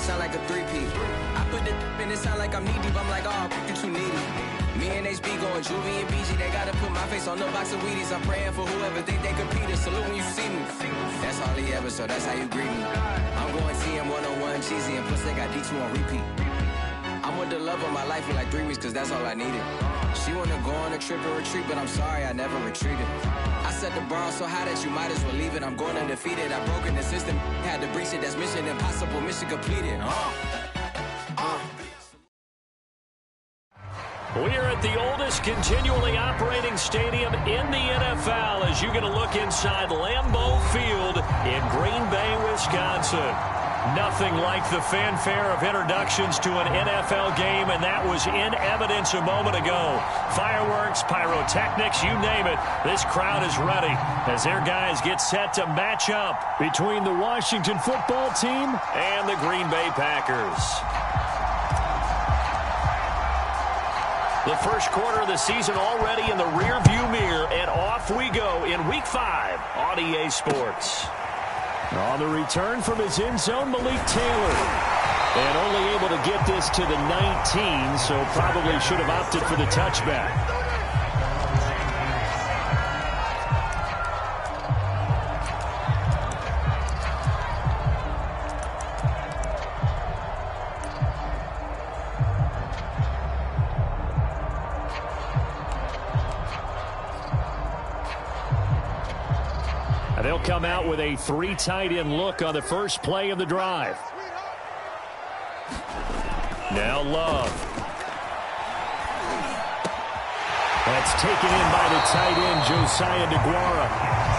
sound like a three-peat. I put the in it sound like I'm knee-deep. I'm like, oh, you too needy. Me and HB going Juvie and BG. They gotta put my face on the box of Wheaties. I'm praying for whoever think they compete. Salute when you see me. That's all he ever, so that's how you greet me. I'm going TM 101 cheesy, and plus they got D2 on repeat. I'm with the love of my life for like 3 weeks, cause that's all I needed. She wanna go on a trip and retreat, but I'm sorry, I never retreated. I set the bar so high that you might as well leave it. I'm going undefeated. I broke in the system, had to breach it. That's mission impossible, mission completed. We are at the oldest continually operating stadium in the NFL as you get a look inside Lambeau Field in Green Bay, Wisconsin. Nothing like the fanfare of introductions to an NFL game, and that was in evidence a moment ago. Fireworks, pyrotechnics, you name it. This crowd is ready as their guys get set to match up between the Washington football team and the Green Bay Packers. The first quarter of the season already in the rearview mirror, and off we go in Week 5 on EA Sports. On the return from his end zone, Malik Taylor. And only able to get this to the 19, so probably should have opted for the touchback. They'll come out with a 3 tight end look on the first play of the drive. Now Love. That's taken in by the tight end, Josiah DeGuara.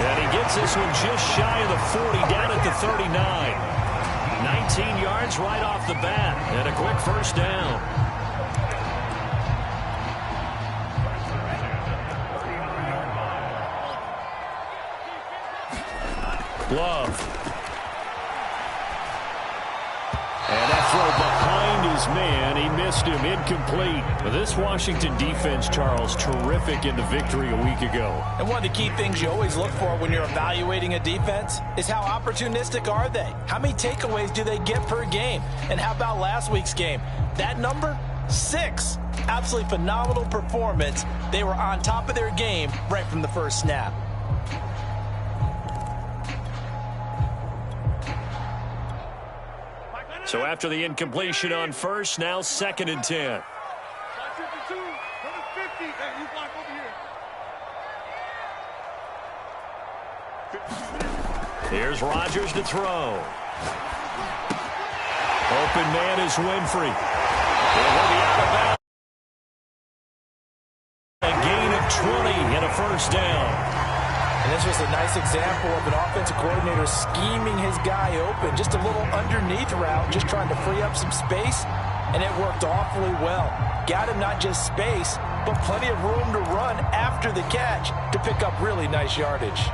And he gets this one just shy of the 40, down at the 39. 19 yards right off the bat, and a quick first down. Love. And that throw behind his man. He missed him. Incomplete. But this Washington defense, Charles, terrific in the victory a week ago. And one of the key things you always look for when you're evaluating a defense is how opportunistic are they? How many takeaways do they get per game? And how about last week's game? That number? 6. Absolutely phenomenal performance. They were on top of their game right from the first snap. So after the incompletion on first, now 2nd and 10. Here's Rodgers to throw. Open man is Winfrey. It will be out of bounds. A gain of 20 and a first down. And this was a nice example of an offensive coordinator scheming his guy open. Just a little underneath route, just trying to free up some space, and it worked awfully well. Got him not just space, but plenty of room to run after the catch to pick up really nice yardage.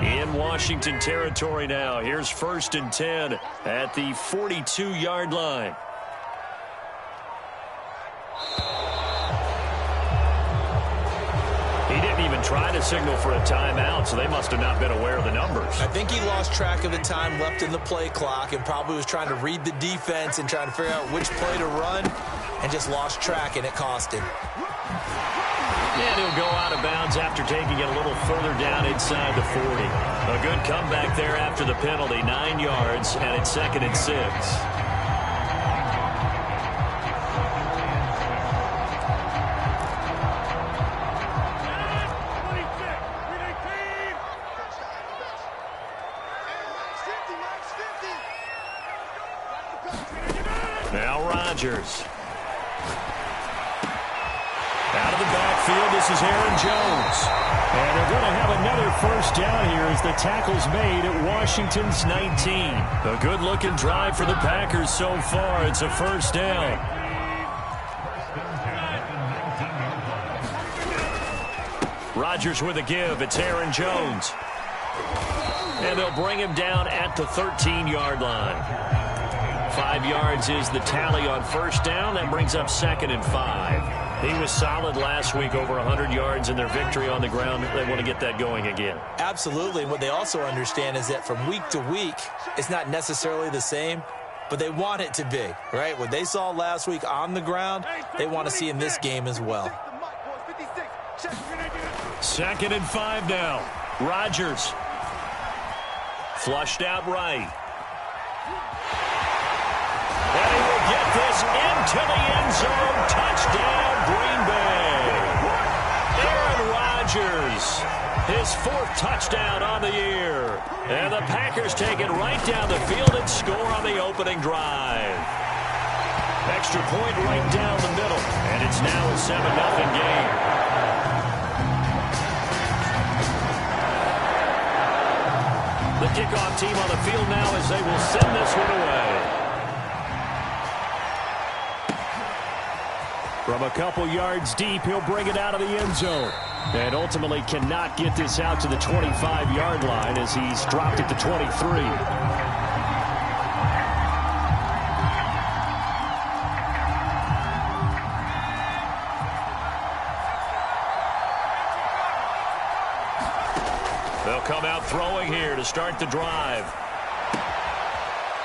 In Washington territory now. Here's 1st and 10 at the 42-yard line. He didn't even try to signal for a timeout, so they must have not been aware of the numbers. I think he lost track of the time left in the play clock and probably was trying to read the defense and trying to figure out which play to run and just lost track, and it cost him. And he'll go out of bounds after taking it a little further down inside the 40. A good comeback there after the penalty, 9 yards, and it's 2nd and 6. Now Rodgers. Out of the backfield, this is Aaron Jones. And they're going to have another first down here as the tackle's made at Washington's 19. A good-looking drive for the Packers so far. It's a first down. Rodgers with a give. It's Aaron Jones. And they'll bring him down at the 13-yard line. 5 yards is the tally on first down. That brings up 2nd and 5. He was solid last week, over 100 yards in their victory on the ground. They want to get that going again. Absolutely. And what they also understand is that from week to week, it's not necessarily the same, but they want it to be, right? What they saw last week on the ground, they want to see in this game as well. 2nd and 5 now. Rodgers. Flushed out right. And he will get this into the end zone. Touchdown, Green Bay. Aaron Rodgers, his 4th touchdown on the year. And the Packers take it right down the field and score on the opening drive. Extra point right down the middle. And it's now a 7-0 game. The kickoff team on the field now as they will send this one away. From a couple yards deep, he'll bring it out of the end zone. And ultimately cannot get this out to the 25-yard line as he's dropped it to 23. They'll come out throwing here to start the drive.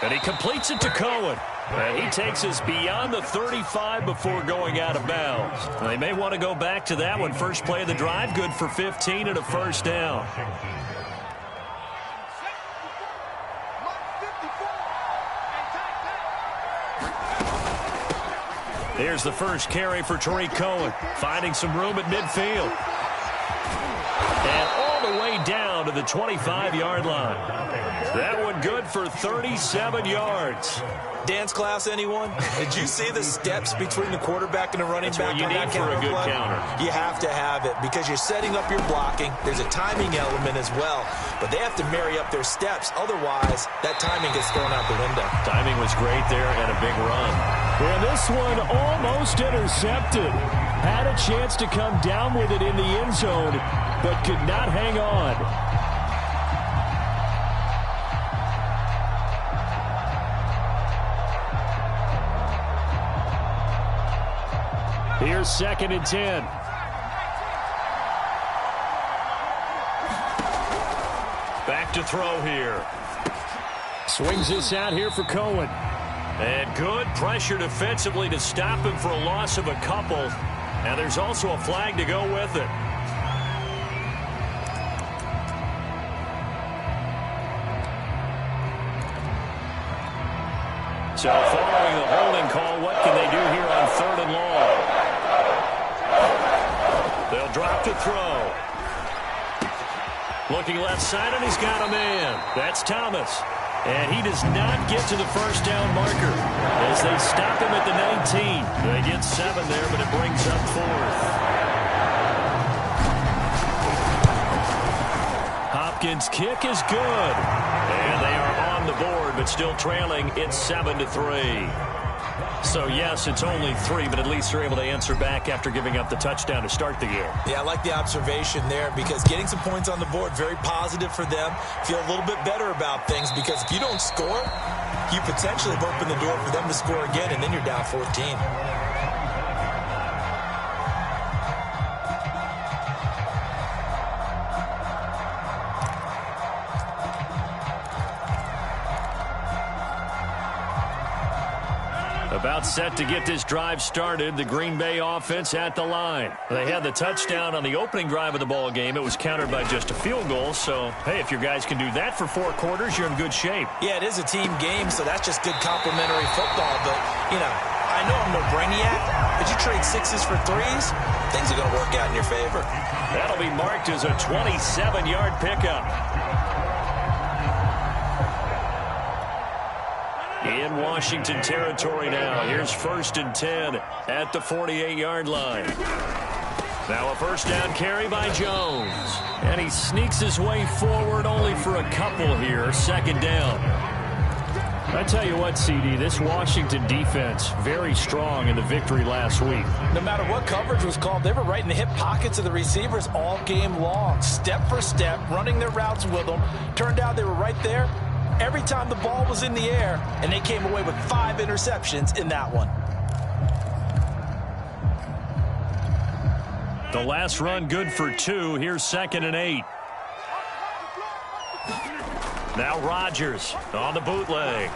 And he completes it to Cohen. And he takes us beyond the 35 before going out of bounds. They may want to go back to that one. First play of the drive, good for 15 and a first down. Here's the first carry for Tariq Cohen, finding some room at midfield. And all the way down to the 25-yard line. That one good for 37 yards. Dance class, anyone? Did you see the steps between the quarterback and the running back? That's what you need for a good counter. You have to have it because you're setting up your blocking. There's a timing element as well, but they have to marry up their steps. Otherwise, that timing gets thrown out the window. Timing was great there and a big run. And this one almost intercepted. Had a chance to come down with it in the end zone, but could not hang on. Here's 2nd and 10. Back to throw here. Swings this out here for Cohen. And good pressure defensively to stop him for a loss of a couple. And there's also a flag to go with it. So following the holding call, what can they do here on 3rd and long? They'll drop to throw. Looking left side, and he's got a man. That's Thomas. And he does not get to the first down marker as they stop him at the 19. They get 7 there, but it brings up 4th. Hopkins' kick is good. And they are on the board, but still trailing. It's 7-3. So, yes, it's only 3, but at least they're able to answer back after giving up the touchdown to start the game. Yeah, I like the observation there because getting some points on the board, very positive for them. Feel a little bit better about things because if you don't score, you potentially have opened the door for them to score again, and then you're down 14. About set to get this drive started. The Green Bay offense at the line. They had the touchdown on the opening drive of the ball game. It was countered by just a field goal. So, hey, if your guys can do that for 4 quarters, you're in good shape. Yeah, it is a team game, so that's just good complimentary football. But, you know, I know I'm no brainiac, but you trade 6s for 3s, things are going to work out in your favor. That'll be marked as a 27-yard pickup. In Washington territory now. Here's 1st and 10 at the 48-yard line. Now a first down carry by Jones. And he sneaks his way forward only for a couple here. 2nd down. I tell you what, CD, this Washington defense, very strong in the victory last week. No matter what coverage was called, they were right in the hip pockets of the receivers all game long. Step for step, running their routes with them. Turned out they were right there every time the ball was in the air, and they came away with 5 interceptions in that one. The last run good for 2. Here's 2nd and 8. Now Rodgers on the bootleg.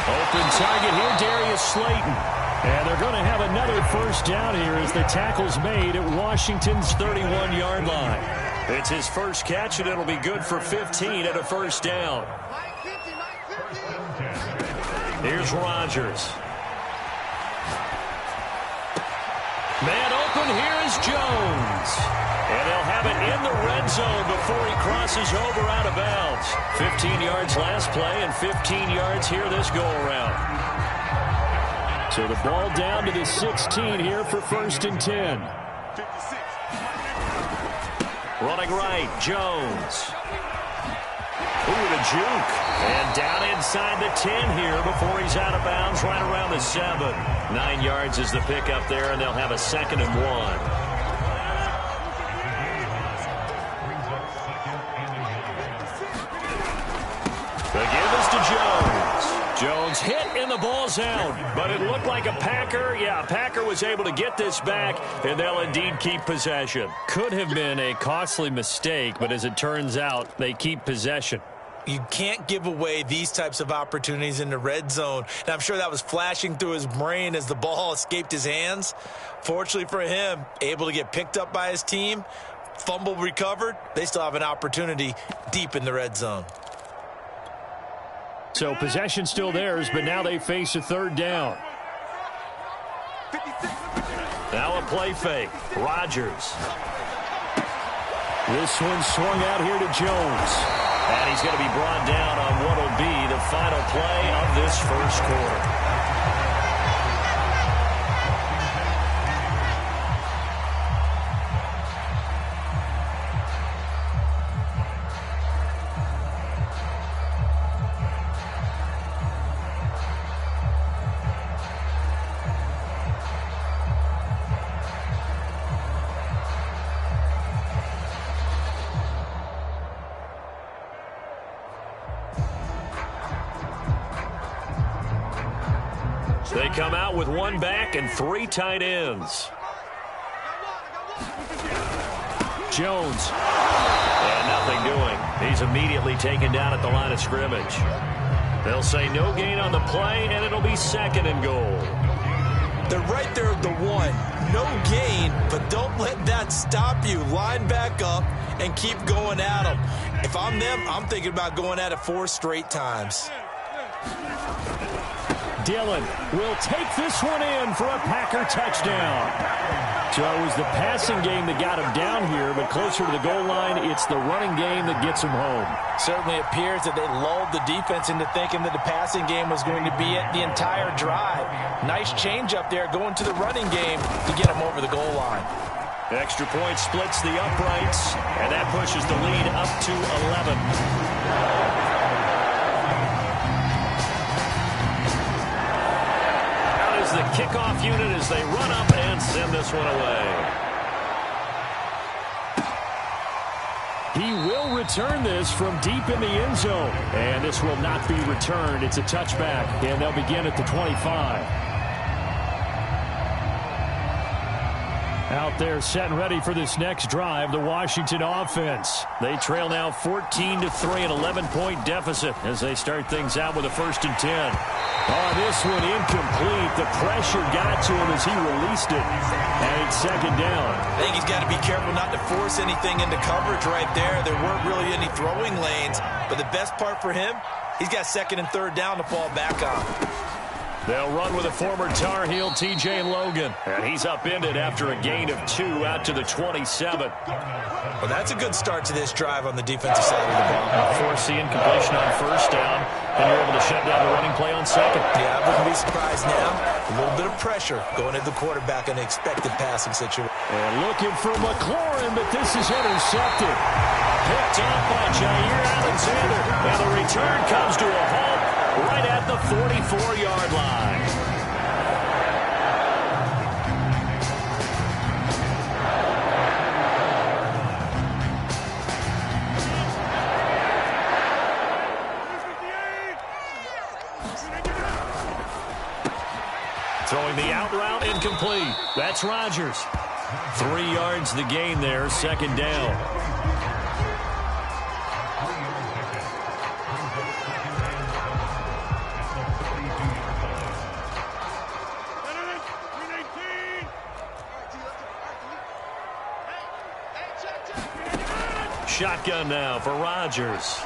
Open target here, Darius Slayton. And they're going to have another first down here as the tackle's made at Washington's 31-yard line. It's his first catch, and it'll be good for 15 at a first down. Here's Rodgers. Man open, here is Jones. And they'll have it in the red zone before he crosses over out of bounds. 15 yards last play and 15 yards here this go-around. So the ball down to the 16 here for 1st and 10. Running right, Jones. Ooh, the juke. And down inside the 10 here before he's out of bounds right around the 7. 9 yards is the pickup there, and they'll have a 2nd and 1. The give is to Jones. Jones hit and the ball's out. But it looked like a Packer. Yeah, Packer was able to get this back, and they'll indeed keep possession. Could have been a costly mistake, but as it turns out, they keep possession. You can't give away these types of opportunities in the red zone. And I'm sure that was flashing through his brain as the ball escaped his hands. Fortunately for him, able to get picked up by his team, fumble recovered. They still have an opportunity deep in the red zone. So possession still theirs, but now they face a 3rd down. Now a play fake. Rodgers. This one swung out here to Jones. And he's going to be brought down on what will be the final play of this first quarter. They come out with 1 back and 3 tight ends. Jones. And nothing doing. He's immediately taken down at the line of scrimmage. They'll say no gain on the play, and it'll be 2nd and goal. They're right there at the 1. No gain, but don't let that stop you. Line back up and keep going at them. If I'm them, I'm thinking about going at it 4 straight times. Dillon will take this one in for a Packer touchdown. So it was the passing game that got him down here, but closer to the goal line, it's the running game that gets him home. Certainly appears that they lulled the defense into thinking that the passing game was going to be it the entire drive. Nice change up there going to the running game to get him over the goal line. Extra point splits the uprights, and that pushes the lead up to 11. The kickoff unit as they run up and send this one away. He will return this from deep in the end zone. And this will not be returned. It's a touchback, and they'll begin at the 25. Out there set and ready for this next drive, the Washington offense. They trail now 14-3, an 11-point deficit as they start things out with a 1st and 10. Oh, this one incomplete. The pressure got to him as he released it. And it's 2nd down. I think he's got to be careful not to force anything into coverage right there. There weren't really any throwing lanes. But the best part for him, he's got 2nd and 3rd down to fall back on. They'll run with a former Tar Heel, T.J. Logan. And he's upended after a gain of 2 out to the 27. Well, that's a good start to this drive on the defensive side of the ball. Force the incompletion on 1st down, and you're able to shut down the running play on 2nd. Yeah, I wouldn't be surprised now. A little bit of pressure going at the quarterback in an expected passing situation. And looking for McLaurin, but this is intercepted. Picked off by Jair Alexander. And the return comes to a halt right at the 44-yard line. Throwing the out route, incomplete. That's Rodgers. 3 yards the gain there, second down. Shotgun now for Rodgers.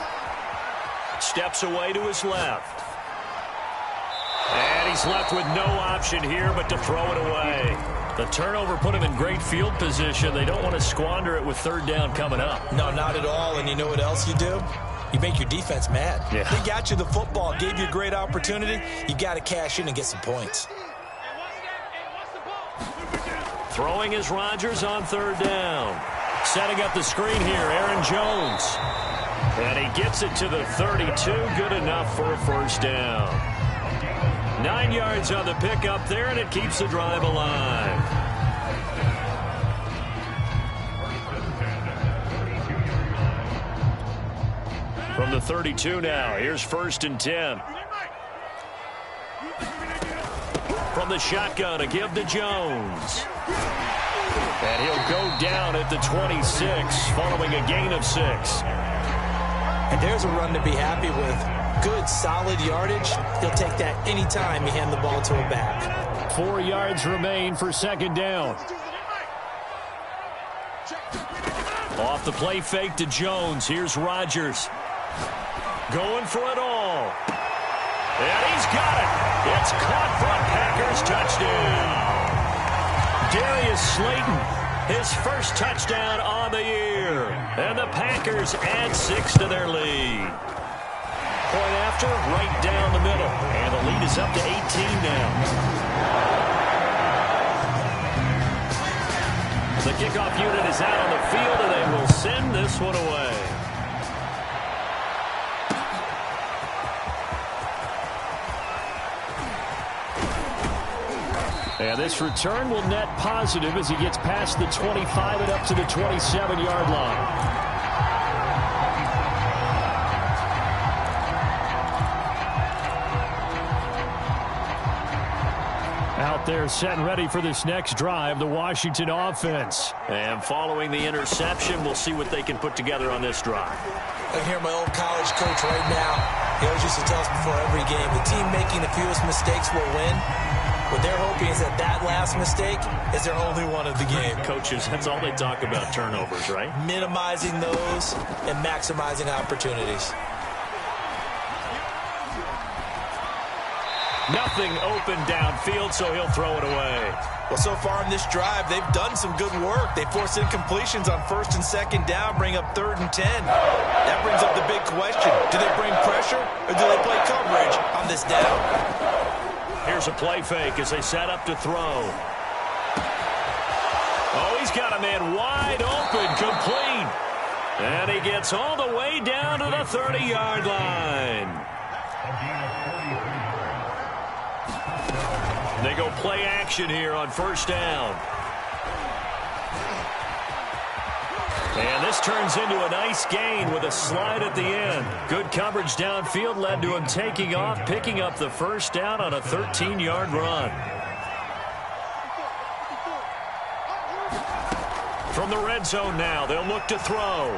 Steps away to his left. And he's left with no option here but to throw it away. The turnover put him in great field position. They don't want to squander it with third down coming up. No, not at all. And you know what else you do? You make your defense mad. Yeah. They got you the football, gave you a great opportunity. You got to cash in and get some points. Throwing is Rodgers on third down. Setting up the screen here, Aaron Jones. And he gets it to the 32. Good enough for a first down. 9 yards on the pickup there, and it keeps the drive alive. From the 32 now, here's 1st and 10. From the shotgun, a give to Jones. And he'll go down at the 26, following a gain of 6. And there's a run to be happy with. Good, solid yardage. He'll take that anytime you hand the ball to a back. 4 yards remain for second down. Off the play fake to Jones. Here's Rodgers. Going for it all. And he's got it. It's caught for a Packers touchdown. Darius Slayton, his first touchdown on the year. And the Packers add 6 to their lead. Point after, right down the middle. And the lead is up to 18 now. The kickoff unit is out on the field, and they will send this one away. And this return will net positive as he gets past the 25 and up to the 27-yard line. Out there set and ready for this next drive, the Washington offense. And following the interception, we'll see what they can put together on this drive. I can hear my old college coach right now. He always used to tell us before every game, the team making the fewest mistakes will win. What they're hoping is that that last mistake is their only one of the game. Coaches, that's all they talk about, turnovers, right? Minimizing those and maximizing opportunities. Nothing open downfield, so he'll throw it away. Well, so far in this drive, they've done some good work. They forced incompletions on 1st and 2nd down, bring up 3rd and 10. That brings up the big question. Do they bring pressure or do they play coverage on this down? Here's a play fake as they set up to throw. Oh, he's got a man wide open, complete. And he gets all the way down to the 30-yard line. They go play action here on 1st down. And this turns into a nice gain with a slide at the end. Good coverage downfield led to him taking off, picking up the 1st down on a 13-yard run. From the red zone now, they'll look to throw.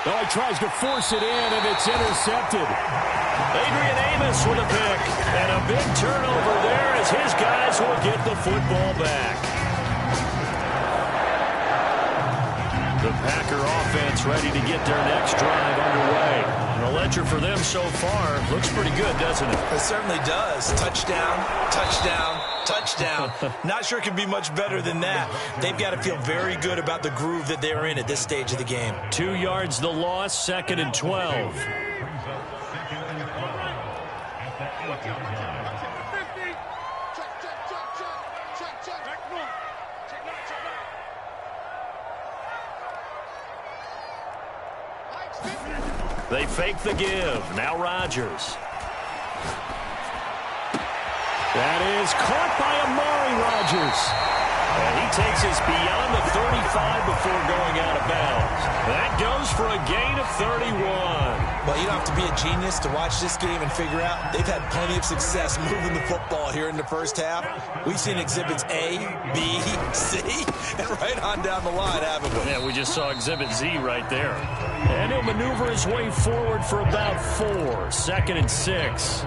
Oh, he tries to force it in, and it's intercepted. Adrian Amos with a pick. And a big turnover there as his guys will get the football back. The Packer offense ready to get their next drive underway. And the ledger for them so far looks pretty good, doesn't it? It certainly does. Touchdown, touchdown, touchdown. Not sure it can be much better than that. They've got to feel very good about the groove that they're in at this stage of the game. 2 yards the loss, 2nd and 12. They fake the give. Now Rodgers. That is caught by Amari Rodgers. And he takes us beyond the 35 before going out of bounds. That goes for a gain of 31. Well, you don't have to be a genius to watch this game and figure out they've had plenty of success moving the football here in the first half. We've seen exhibits A, B, C, and right on down the line, haven't we? Yeah, we just saw exhibit Z right there. And he'll maneuver his way forward for about 4. 2nd and 6.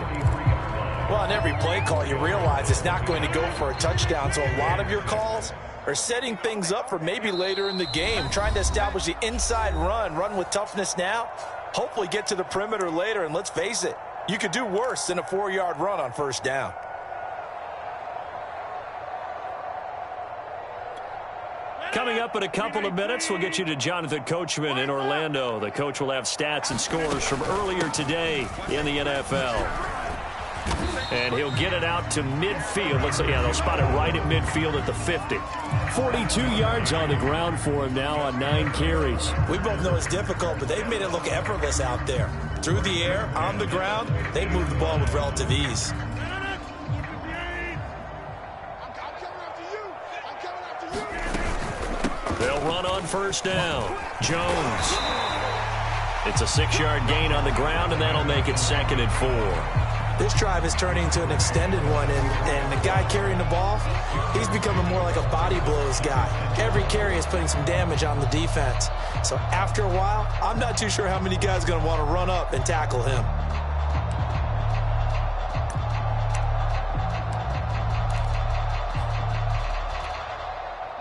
Well, on every play call, you realize it's not going to go for a touchdown, so a lot of your calls are setting things up for maybe later in the game, trying to establish the inside run with toughness now, hopefully get to the perimeter later, and let's face it, you could do worse than a 4-yard run on first down. Coming up in a couple of minutes, we'll get you to Jonathan Coachman in Orlando. The coach will have stats and scores from earlier today in the NFL. And he'll get it out to midfield. Looks like, yeah, they'll spot it right at midfield at the 50. 42 yards on the ground for him now on 9 carries. We both know it's difficult, but they've made it look effortless out there. Through the air, on the ground, they've moved the ball with relative ease. They'll run on first down. Jones. It's a 6-yard gain on the ground, and that'll make it 2nd and 4. This drive is turning into an extended one, and the guy carrying the ball, he's becoming more like a body blows guy. Every carry is putting some damage on the defense. So after a while, I'm not too sure how many guys are going to want to run up and tackle him.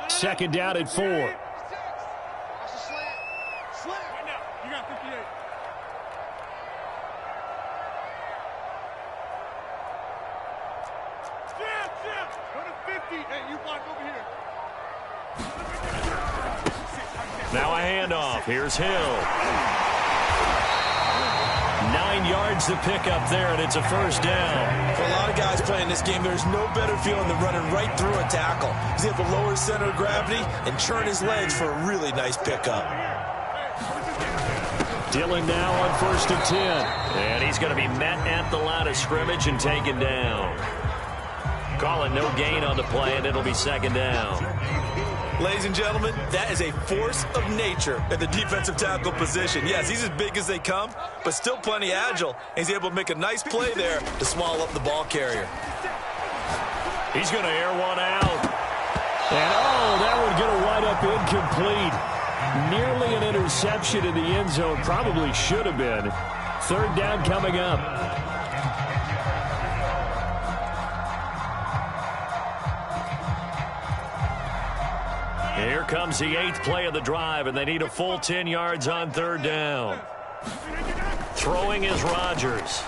Second down at 4. Now a handoff. Here's Hill. 9 yards to pick up there, and it's a first down. For a lot of guys playing this game, there's no better feeling than running right through a tackle. He's able to lower his center of gravity and churn his legs for a really nice pickup. Dillon now on 1st and 10. And he's going to be met at the line of scrimmage and taken down. Call it no gain on the play, and it'll be 2nd down. Ladies and gentlemen, that is a force of nature at the defensive tackle position. Yes, he's as big as they come, but still plenty agile. He's able to make a nice play there to swallow up the ball carrier. He's going to air one out. And, that one going to wind up incomplete. Nearly an interception in the end zone. Probably should have been. 3rd down coming up. Here comes the 8th play of the drive, and they need a full 10 yards on 3rd down. Throwing is Rodgers.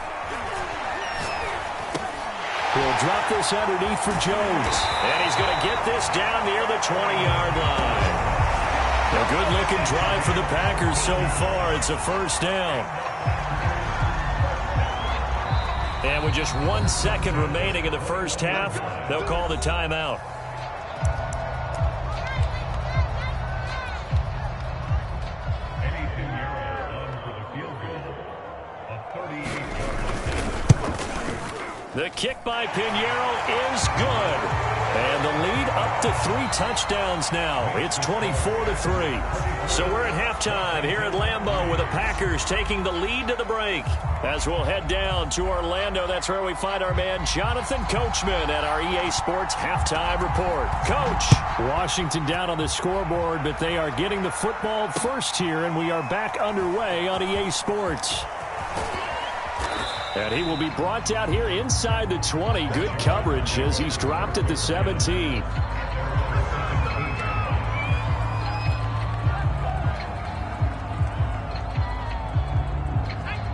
He'll drop this underneath for Jones. And he's going to get this down near the 20-yard line. A good-looking drive for the Packers so far. It's a first down. And with just 1 second remaining in the first half, they'll call the timeout. The kick by Pinheiro is good. And the lead up to 3 touchdowns now. It's 24-3. So we're at halftime here at Lambeau with the Packers taking the lead to the break. As we'll head down to Orlando, that's where we find our man Jonathan Coachman at our EA Sports Halftime Report. Coach. Washington down on the scoreboard, but they are getting the football first here, and we are back underway on EA Sports. And he will be brought out here inside the 20. Good coverage as he's dropped at the 17.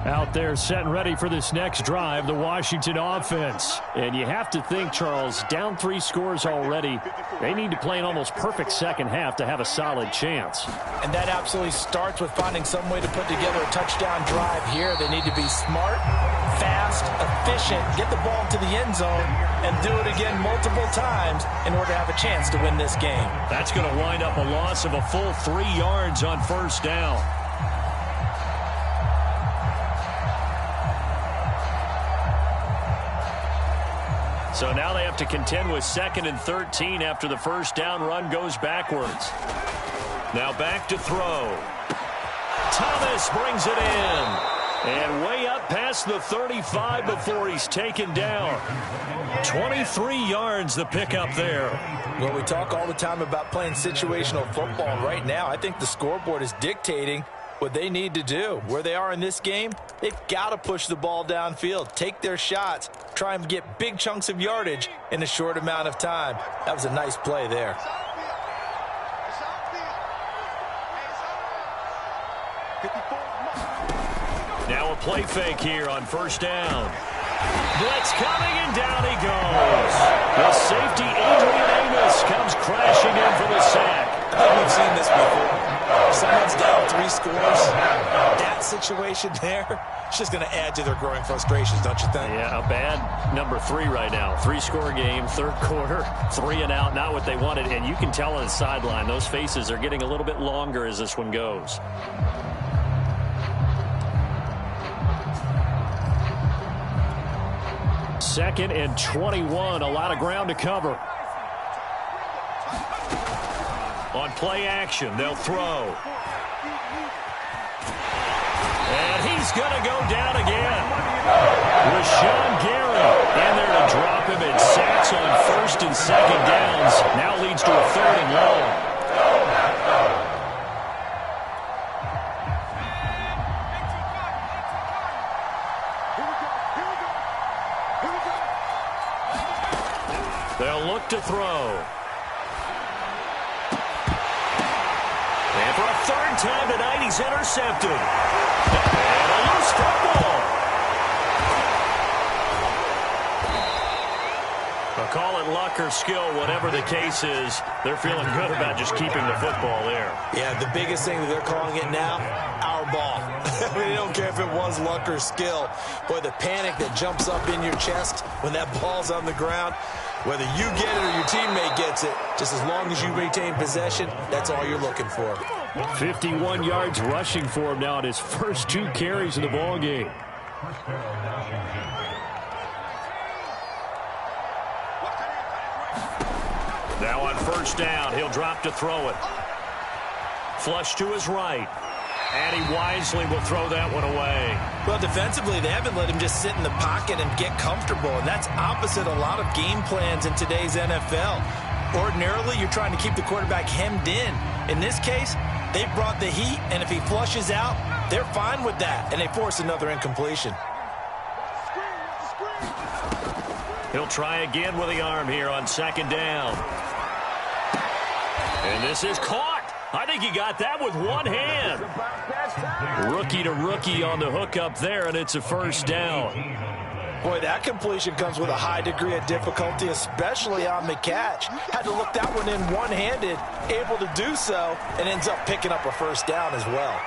Out there set and ready for this next drive, the Washington offense. And you have to think, Charles, down 3 scores already. They need to play an almost perfect second half to have a solid chance. And that absolutely starts with finding some way to put together a touchdown drive here. They need to be smart, fast, efficient, get the ball to the end zone, and do it again multiple times in order to have a chance to win this game. That's going to wind up a loss of a full 3 yards on first down. So now they have to contend with 2nd and 13 after the first down run goes backwards. Now back to throw. Thomas brings it in. And way up past the 35 before he's taken down. 23 yards the pickup there. Well, we talk all the time about playing situational football. Right now, I think the scoreboard is dictating what they need to do. Where they are in this game, they've got to push the ball downfield, take their shots, try and get big chunks of yardage in a short amount of time. That was a nice play there. Now a play fake here on first down. Blitz coming, and down he goes. The safety, Adrian Amos, comes crashing in for the sack. I think we've seen this before. Someone's down 3 scores. That situation there, it's just going to add to their growing frustrations, don't you think? Yeah, a bad number 3 right now. 3-score game, third quarter, 3 and out, not what they wanted. And you can tell on the sideline, those faces are getting a little bit longer as this one goes. 2nd and 21, a lot of ground to cover. On play action, they'll throw. And he's going to go down again. Rashawn Gary in there to drop him, and sacks on 1st and 2nd downs. Now leads to a 3rd and long. They'll look to throw. And for a 3rd time tonight, he's intercepted. And a loose football. Well, call it luck or skill, whatever the case is, they're feeling good about just keeping the football there. Yeah, the biggest thing that they're calling it now, our ball. They don't care if it was luck or skill. Boy, the panic that jumps up in your chest when that ball's on the ground, whether you get it or your teammate gets it, just as long as you retain possession, that's all you're looking for. 51 yards rushing for him now at his first 2 carries of the ball game. Now on first down, he'll drop to throw it. Flush to his right. And he wisely will throw that one away. Well, defensively, they haven't let him just sit in the pocket and get comfortable, and that's opposite a lot of game plans in today's NFL. Ordinarily, you're trying to keep the quarterback hemmed in. In this case, they brought the heat, and if he flushes out, they're fine with that, and they force another incompletion. He'll try again with the arm here on 2nd down. And this is caught. I think he got that with one hand. Rookie to rookie on the hook up there, and it's a first down. Boy, that completion comes with a high degree of difficulty, especially on the catch. Had to look that one in one-handed, able to do so, and ends up picking up a first down as well.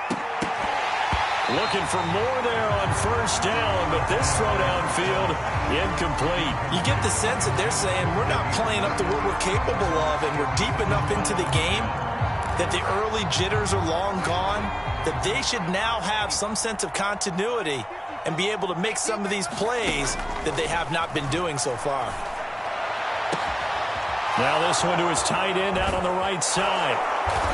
Looking for more there on first down, but this throw downfield, incomplete. You get the sense that they're saying we're not playing up to what we're capable of, and we're deep enough into the game that the early jitters are long gone, that they should now have some sense of continuity and be able to make some of these plays that they have not been doing so far. Now this one to his tight end out on the right side.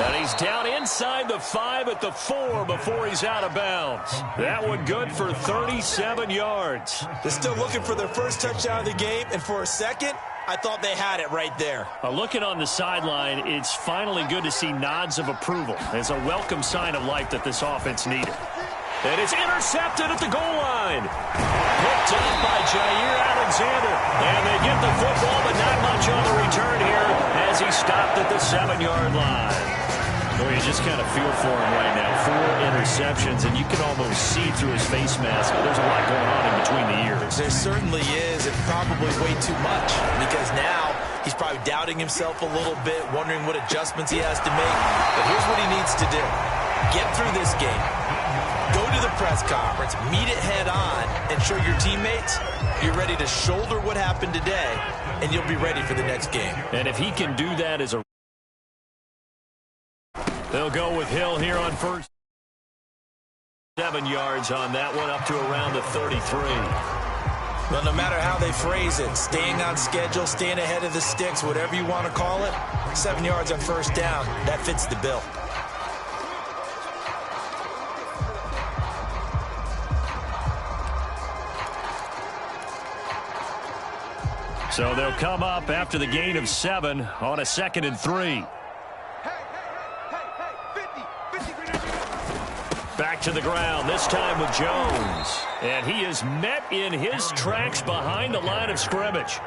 And he's down inside the 5 at the 4 before he's out of bounds. That one good for 37 yards. They're still looking for their first touchdown of the game, and for a second, I thought they had it right there. Looking on the sideline, it's finally good to see nods of approval. It's a welcome sign of life that this offense needed. And it's intercepted at the goal line. Picked up by Jair Alexander. And they get the football, but not much on the return here as he stopped at the 7-yard line. Well, you just kind of feel for him right now. 4 interceptions, and you can almost see through his face mask. There's a lot going on in between the ears. There certainly is, and probably way too much, because now he's probably doubting himself a little bit, wondering what adjustments he has to make. But here's what he needs to do. Get through this game. Go to the press conference, meet it head on, and show your teammates you're ready to shoulder what happened today, and you'll be ready for the next game. And if he can do that as a... They'll go with Hill here on first. 7 yards on that one, up to around the 33. Well, no matter how they phrase it, staying on schedule, staying ahead of the sticks, whatever you want to call it, 7 yards on first down, that fits the bill. So they'll come up after the gain of 7 on a 2nd and 3. Back to the ground, this time with Jones. And he is met in his tracks behind the line of scrimmage.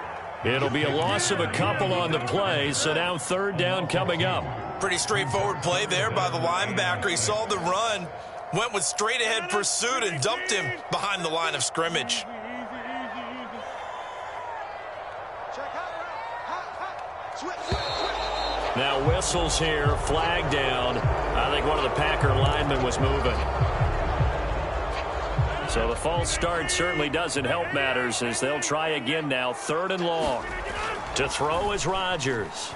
It'll be a loss of a couple on the play, so now 3rd down coming up. Pretty straightforward play there by the linebacker. He saw the run, went with straight-ahead pursuit, and dumped him behind the line of scrimmage. Now whistles here, flag down. I think one of the Packer linemen was moving. So the false start certainly doesn't help matters as they'll try again now. 3rd and long. To throw is Rodgers.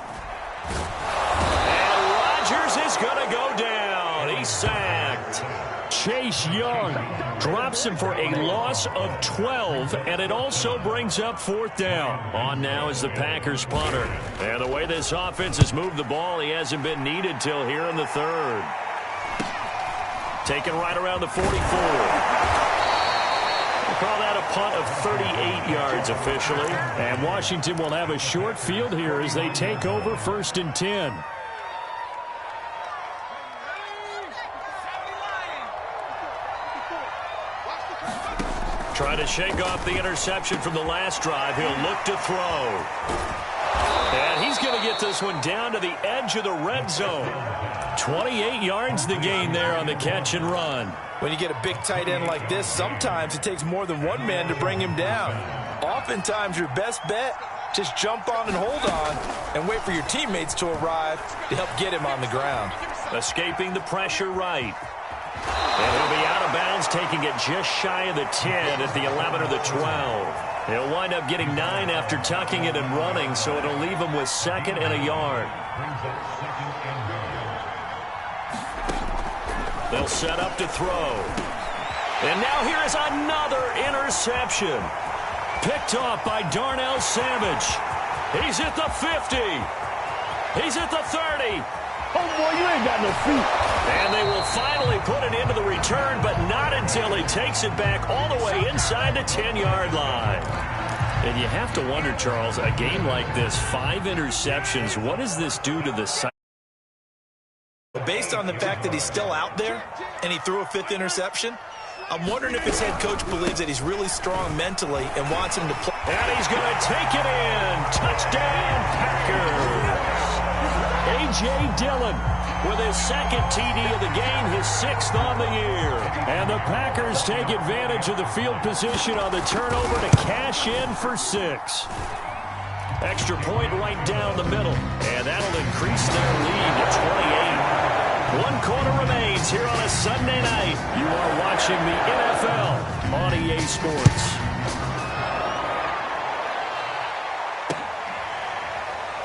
And Rodgers is going to go down. He's sacked. Chase Young drops him for a loss of 12, and it also brings up 4th down. On now is the Packers punter. And the way this offense has moved the ball, he hasn't been needed till here in the 3rd. Taken right around the 44. We'll call that a punt of 38 yards officially. And Washington will have a short field here as they take over 1st and 10. Trying to shake off the interception from the last drive. He'll look to throw. And he's going to get this one down to the edge of the red zone. 28 yards the gain there on the catch and run. When you get a big tight end like this, sometimes it takes more than one man to bring him down. Oftentimes your best bet, just jump on and hold on and wait for your teammates to arrive to help get him on the ground. Escaping the pressure right. And he'll be out of bounds, taking it just shy of the 10 at the 11 or the 12. He'll wind up getting 9 after tucking it and running, so it'll leave him with 2nd and a yard. They'll set up to throw. And now here is another interception. Picked off by Darnell Savage. He's at the 50. He's at the 30. Oh, boy, you ain't got no feet. And they will finally put it into the return, but not until he takes it back all the way inside the 10-yard line. And you have to wonder, Charles, a game like this, 5 interceptions, what does this do to the side? Based on the fact that he's still out there and he threw a 5th interception, I'm wondering if his head coach believes that he's really strong mentally and wants him to play. And he's going to take it in. Touchdown, Packers. A.J. Dillon with his 2nd TD of the game, his 6th on the year. And the Packers take advantage of the field position on the turnover to cash in for 6. Extra point right down the middle. And that'll increase their lead to 28. 1 quarter remains here on a Sunday night. You are watching the NFL on EA Sports.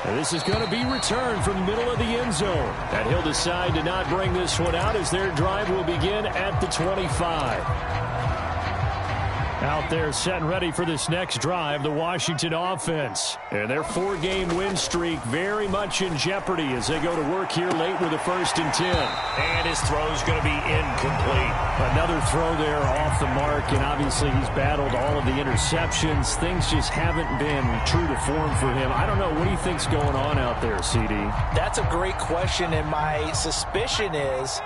And this is going to be returned from the middle of the end zone. And he'll decide to not bring this one out as their drive will begin at the 25. Out there set and ready for this next drive, the Washington offense. And their 4-game win streak very much in jeopardy as they go to work here late with a 1st and 10. And his throw's going to be incomplete. Another throw there off the mark, and obviously he's battled all of the interceptions. Things just haven't been true to form for him. I don't know. What do you think's going on out there, CD? That's a great question, and my suspicion is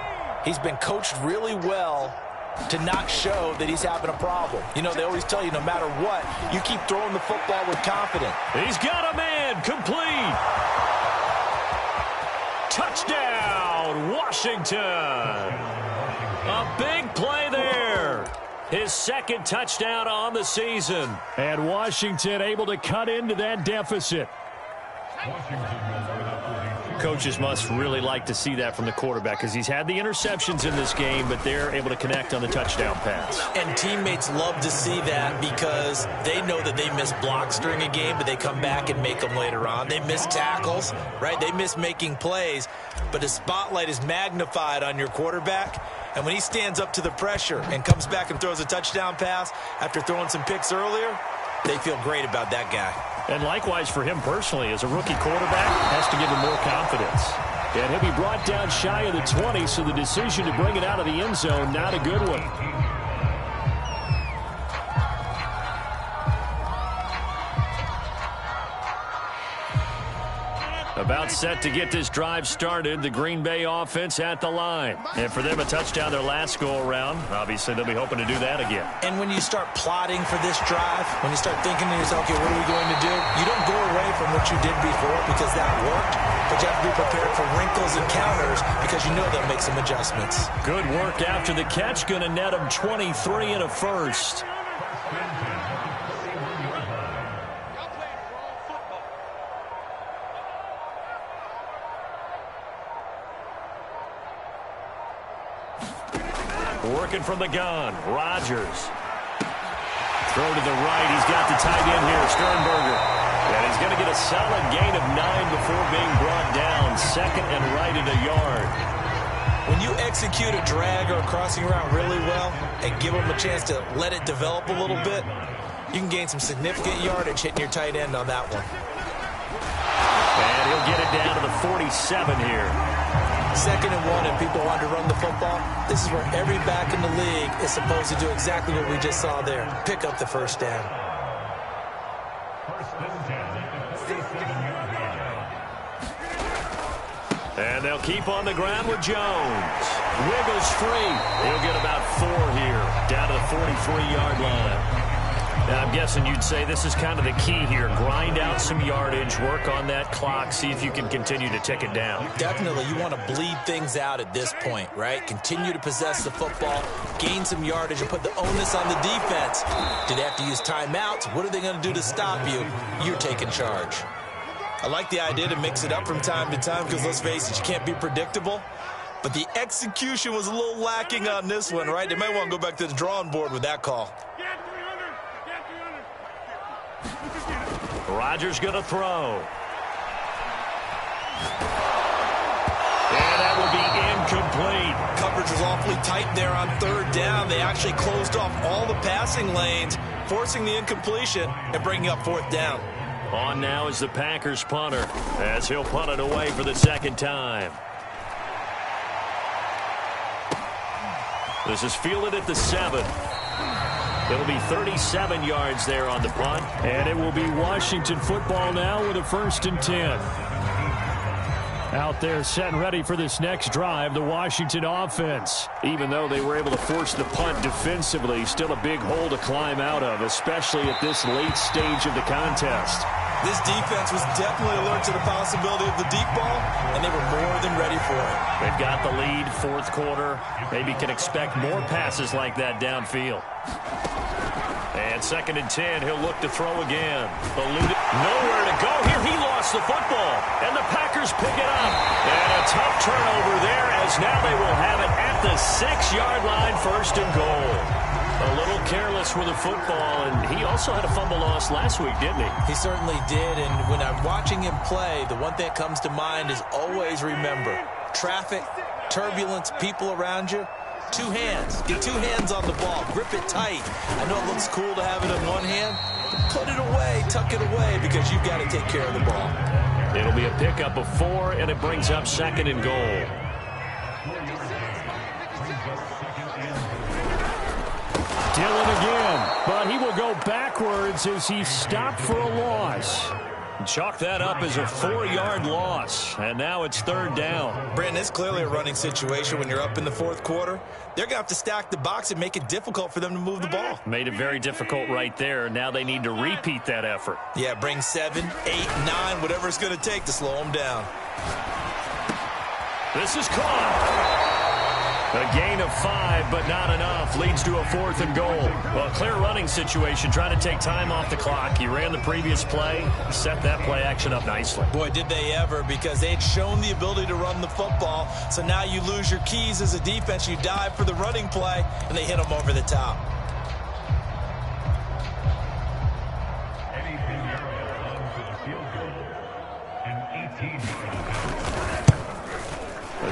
he's been coached really well to not show that he's having a problem. You know, they always tell you no matter what, you keep throwing the football with confidence. He's got a man, complete. Touchdown, Washington. A big play there. His 2nd touchdown on the season. And Washington able to cut into that deficit. Coaches must really like to see that from the quarterback because he's had the interceptions in this game, but they're able to connect on the touchdown pass. And teammates love to see that because they know that they miss blocks during a game, but they come back and make them later on. They miss tackles, right? They miss making plays, but the spotlight is magnified on your quarterback. And when he stands up to the pressure and comes back and throws a touchdown pass after throwing some picks earlier, They feel great about that guy. And likewise for him personally, as a rookie quarterback, has to give him more confidence. And he'll be brought down shy of the 20, so the decision to bring it out of the end zone, not a good one. About set to get this drive started. The Green Bay offense at the line. And for them, a touchdown their last go-around. Obviously, they'll be hoping to do that again. And when you start plotting for this drive, when you start thinking to yourself, okay, what are we going to do? You don't go away from what you did before because that worked. But you have to be prepared for wrinkles and counters because you know they'll make some adjustments. Good work after the catch. Going to net them 23 and a first. Working from the gun, Rodgers. Throw to the right. He's got the tight end here, Sternberger. And he's going to get a solid gain of 9 before being brought down. Second and right at a yard. When you execute a drag or a crossing route really well and give them a chance to let it develop a little bit, you can gain some significant yardage hitting your tight end on that one. And he'll get it down to the 47 here. 2nd and 1, and people want to run the football. This is where every back in the league is supposed to do exactly what we just saw there. Pick up the first down. And they'll keep on the ground with Jones. Wiggles free. He'll get about 4 here, down to the 43-yard line. Now, I'm guessing you'd say this is kind of the key here. Grind out some yardage, work on that clock, see if you can continue to tick it down. Definitely. You want to bleed things out at this point, right? Continue to possess the football, gain some yardage, and put the onus on the defense. Do they have to use timeouts? What are they going to do to stop you? You're taking charge. I like the idea to mix it up from time to time because, let's face it, you can't be predictable. But the execution was a little lacking on this one, right? They might want to go back to the drawing board with that call. Rodgers going to throw. And that will be incomplete. Coverage was awfully tight there on 3rd down. They actually closed off all the passing lanes, forcing the incompletion and bringing up 4th down. On now is the Packers punter, as he'll punt it away for the 2nd time. This is fielded at the 7. It'll be 37 yards there on the punt. And it will be Washington football now with a 1st and 10. Out there set and ready for this next drive, the Washington offense. Even though they were able to force the punt defensively, still a big hole to climb out of, especially at this late stage of the contest. This defense was definitely alert to the possibility of the deep ball, and they were more than ready for it. They've got the lead, 4th quarter. Maybe can expect more passes like that downfield. And 2nd and 10, he'll look to throw again. Eluded. Nowhere to go here. He lost the football, and the Packers pick it up. And a tough turnover there, as now they will have it at the 6-yard line, 1st and goal. A little careless with the football, and he also had a fumble loss last week, didn't he? He certainly did, and when I'm watching him play, the one thing that comes to mind is always remember, traffic, turbulence, people around you, 2 hands. Get 2 hands on the ball. Grip it tight. I know it looks cool to have it in one hand, but put it away, tuck it away, because you've got to take care of the ball. It'll be a pickup of 4, and it brings up 2nd and goal. Dillon again, but he will go backwards as he stopped for a loss. Chalk that up as a 4-yard loss, and now it's 3rd down. Brandon, it's clearly a running situation when you're up in the 4th quarter. They're going to have to stack the box and make it difficult for them to move the ball. Made it very difficult right there. Now they need to repeat that effort. Yeah, bring 7, 8, 9, whatever it's going to take to slow them down. This is caught. A gain of 5, but not enough. Leads to a 4th and goal. Well, a clear running situation, trying to take time off the clock. He ran the previous play, set that play action up nicely. Boy, did they ever, because they had shown the ability to run the football. So now you lose your keys as a defense. You dive for the running play, and they hit them over the top.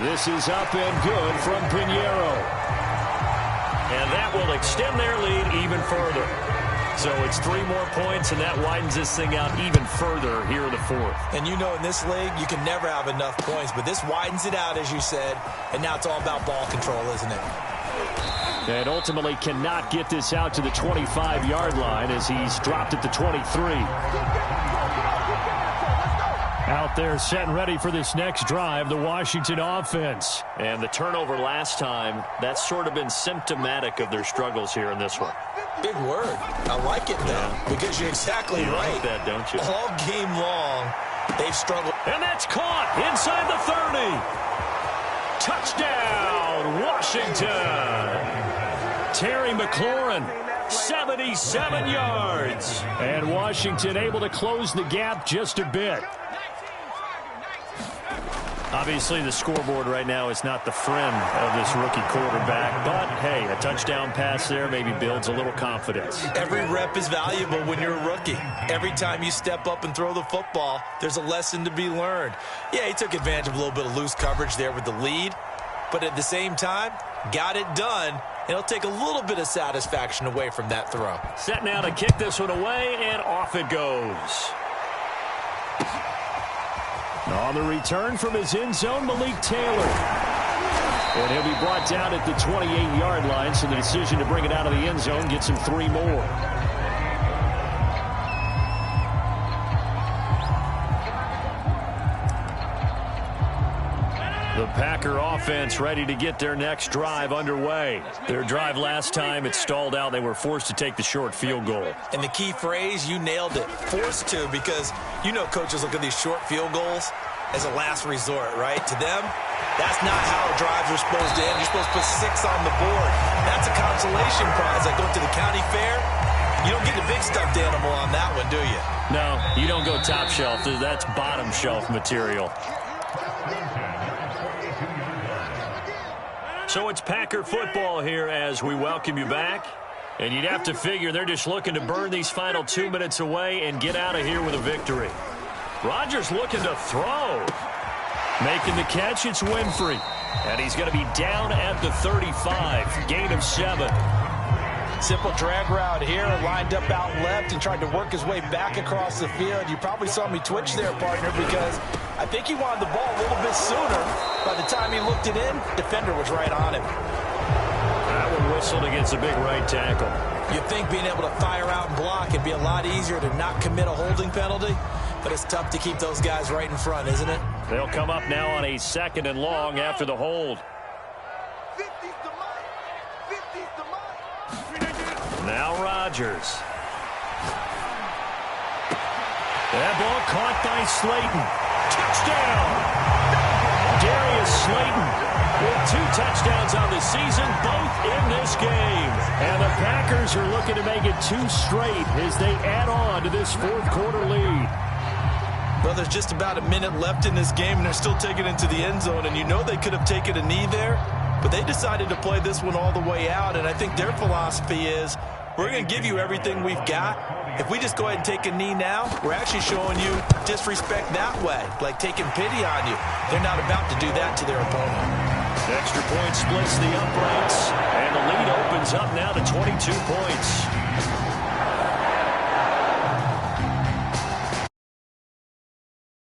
This is up and good from Pinheiro. And that will extend their lead even further. So it's 3 more points, and that widens this thing out even further here in the fourth. And you know in this league, you can never have enough points, but this widens it out, as you said, and now it's all about ball control, isn't it? And ultimately cannot get this out to the 25-yard line as he's dropped at the 23. Out there set and ready for this next drive, the Washington offense. And the turnover last time, that's sort of been symptomatic of their struggles here in this one. Big word. I like it, though, because you're exactly you right. Like that, don't you? All game long, they've struggled. And that's caught inside the 30. Touchdown, Washington. Terry McLaurin, 77 yards. And Washington able to close the gap just a bit. Obviously, the scoreboard right now is not the friend of this rookie quarterback. But, hey, a touchdown pass there maybe builds a little confidence. Every rep is valuable when you're a rookie. Every time you step up and throw the football, there's a lesson to be learned. Yeah, he took advantage of a little bit of loose coverage there with the lead. But at the same time, got it done. It'll take a little bit of satisfaction away from that throw. Set now to kick this one away, and off it goes. On the return from his end zone, Malik Taylor. And he'll be brought down at the 28-yard line, so the decision to bring it out of the end zone gets him 3 more. The Packer offense ready to get their next drive underway. Their drive last time, it stalled out. They were forced to take the short field goal. And the key phrase, you nailed it, forced to, because you know coaches look at these short field goals as a last resort, right? To them, that's not how drives are supposed to end. You're supposed to put 6 on the board. That's a consolation prize. Like going to the county fair, you don't get the big stuffed animal on that one, do you? No, you don't go top shelf. That's bottom shelf material. So it's Packer football here as we welcome you back. And you'd have to figure they're just looking to burn these final 2 minutes away and get out of here with a victory. Rodgers looking to throw. Making the catch, it's Winfrey. And he's going to be down at the 35. Gain of 7. Simple drag route here, lined up out left and tried to work his way back across the field. You probably saw me twitch there, partner, because I think he wanted the ball a little bit sooner. By the time he looked it in, defender was right on him. That one whistled against a big right tackle. You'd think being able to fire out and block would be a lot easier to not commit a holding penalty, but it's tough to keep those guys right in front, isn't it? They'll come up now on a 2nd and long after the hold. Now Rodgers. That ball caught by Slayton. Touchdown! Darius Slayton with 2 touchdowns on the season, both in this game. And the Packers are looking to make it 2 straight as they add on to this 4th quarter lead. Well, there's just about a minute left in this game, and they're still taking it into the end zone. And you know they could have taken a knee there, but they decided to play this one all the way out. And I think their philosophy is, we're going to give you everything we've got. If we just go ahead and take a knee now, we're actually showing you disrespect that way, like taking pity on you. They're not about to do that to their opponent. Extra point splits the uprights, and the lead opens up now to 22 points.